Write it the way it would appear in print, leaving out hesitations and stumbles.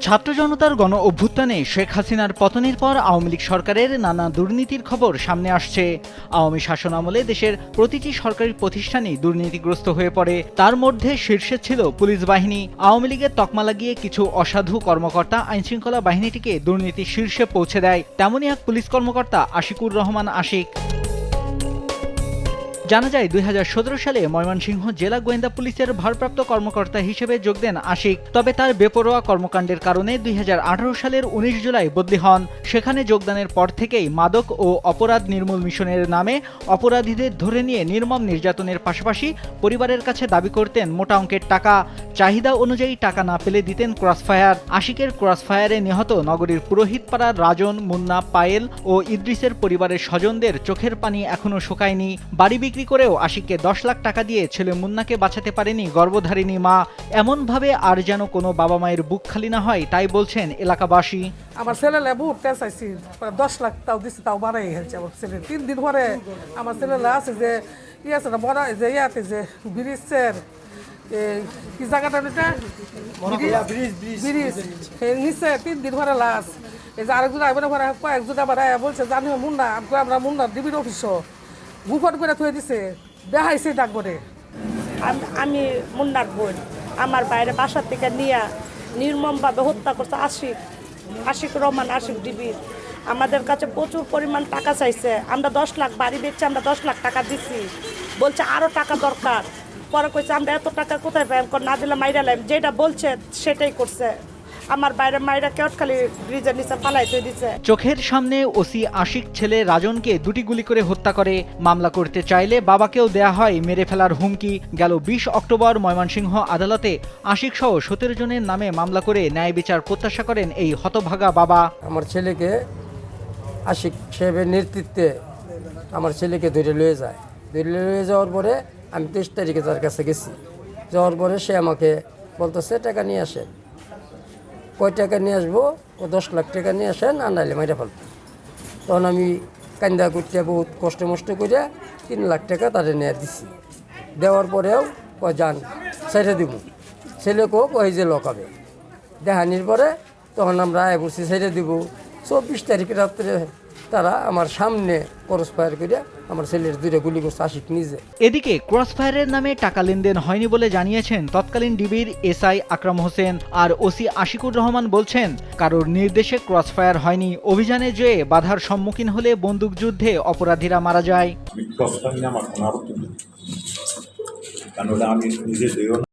ছাত্র জনতার গণ অভ্যুত্থানে শেখ হাসিনার পতনের পর আওয়ামী লীগ সরকারের নানা দুর্নীতির খবর সামনে আসছে। আওয়ামী শাসন আমলে দেশের প্রতিটি সরকারি প্রতিষ্ঠানই দুর্নীতিগ্রস্ত হয়ে পড়ে। তার মধ্যে শীর্ষে ছিল পুলিশ বাহিনী। আওয়ামী লীগের তকমা লাগিয়ে কিছু অসাধু কর্মকর্তা আইনশৃঙ্খলা বাহিনীটিকে দুর্নীতির শীর্ষে পৌঁছে দেয়। তেমনই এক পুলিশ কর্মকর্তা আশিকুর রহমান আশিক। জানা যায় ২০১৭ সালে ময়মনসিংহ জেলা গোয়েন্দা পুলিশের ভারপ্রাপ্ত কর্মকর্তা হিসেবে যোগ দেন আশিক। তবে তার বেপরোয়া কর্মকাণ্ডের কারণে ২০১৮ সালের ১৯ জুলাই বদলি হন। সেখানে যোগদানের পর থেকেই মাদক ও অপরাধ নির্মূল মিশনের নামে অপরাধীদের ধরে নিয়ে নির্মম নির্যাতনের পাশাপাশি পরিবারের কাছে দাবি করতেন মোটা অঙ্কের টাকা। চাহিদা অনুযায়ী টাকা না পেলে দিতেন ক্রসফায়ার। আশিকের ক্রসফায়ারে নিহত নগরীর পুরোহিতপাড়ার রাজন, মুন্না, পায়েল ও ইদ্রিসের পরিবারের স্বজনদের চোখের পানি এখনো শুকায়নি। বাড়ি বিক্রি করেও আশিককে ১০ লাখ টাকা দিয়ে ছেলে মুন্নাকে বাঁচাতে পারেনি গর্ভধারিণী মা। এমনভাবে আর যেন কোনো বাবা মায়ের বুক খালি না হয় তাই বলছেন এলাকাবাসী। আমার ছেলে বুঝতে চাইছি ১০ লাখ তাও দিচ্ছে, তাও বাড়াই হেলছে আমার ছেলে। ৩ দিন পরে আমার ছেলেরা আছে যে আছে না বড় যে ইয়াতে যে ব্রিজের কি জায়গাটা ব্রিজ নিচে 3 দিন পরে লাশ। এই যে আরেকজন আইবার পরে কয়েকজন আবার বলছে জানি মুন্না আমরা মুন্না ডিবির অফিসও গুফট করে থুয়ে দিছে দেখাইছে ডাক করে। আমি মুন্নার বোন, আমার বাইরে বাসা থেকে নিয়ে নির্মমভাবে হত্যা করছে আশিক রহমান আশিক ডিবির। আমাদের কাছে প্রচুর পরিমাণ টাকা চাইছে। আমরা 10 লাখ বাড়ি বেচছি, আমরা 10 লাখ টাকা দিচ্ছি। বলছে আরও টাকা দরকার। পরে কইছে আমরা এত টাকা কোথায় পাই, না দিলে মাইরা লাইম। যেটা বলছে সেটাই করছে। আমার বাইরে মাইরা কেটখালি ব্রিজের নিচে পালাইতে দিচ্ছে। চোখের সামনে ওসি আশিক ছেলে রাজনকে 2টি গুলি করে হত্যা করে। মামলা করতে চাইলে বাবাকেও দেয়া হয় মেরে ফেলার হুমকি। গেল 20 অক্টোবর ময়মনসিংহ আদালতে আশিক সহ 17 জনের নামে মামলা করে ন্যায় বিচার প্রত্যাশা করেন এই হতভাগা বাবা। আমার ছেলেকে আশিক সাহেবের নেতৃত্বে আমার ছেলেকে ধরে লয়ে যায়। ধরে লয়ে যাওয়ার পরে আমি 23 তারিখে তার কাছে গেছি। যাওয়ার পরে সে আমাকে বলতেছে টাকা নিয়ে আসেন। কয় টাকা নিয়ে আসবো? ও 10 লাখ টাকা নিয়ে আসেন, আর নাইলে মাইরা ফেলবো। তখন আমি কান্দা করতে বহুত কষ্ট মষ্ট করে 3 লাখ টাকা তাদের নিয়ে দিচ্ছি। দেওয়ার পরেও কয় যান ছেড়ে দিব। ছেলেকেও কয় যে লকাবে দেখানির পরে তখন আমরা আয় বসছি ছেড়ে দিব। 24 তারিখে রাত্রে তারা আমার সামনে ক্রসফায়ার করে আমার ছেলের 2টা গুলি করছে আশিক নিজে। এদিকে ক্রসফায়ারের নামে টাকা লেনদেন হয়নি বলে জানিয়েছেন তৎকালীন ডিবির এসআই আকরাম হোসেন। আর ওসি আশিকুর রহমান বলছেন কারোর নির্দেশে ক্রসফায়ার হয়নি। অভিযানে যেয়ে বাধার সম্মুখীন হলে বন্দুকযুদ্ধে অপরাধীরা মারা যায়। আমি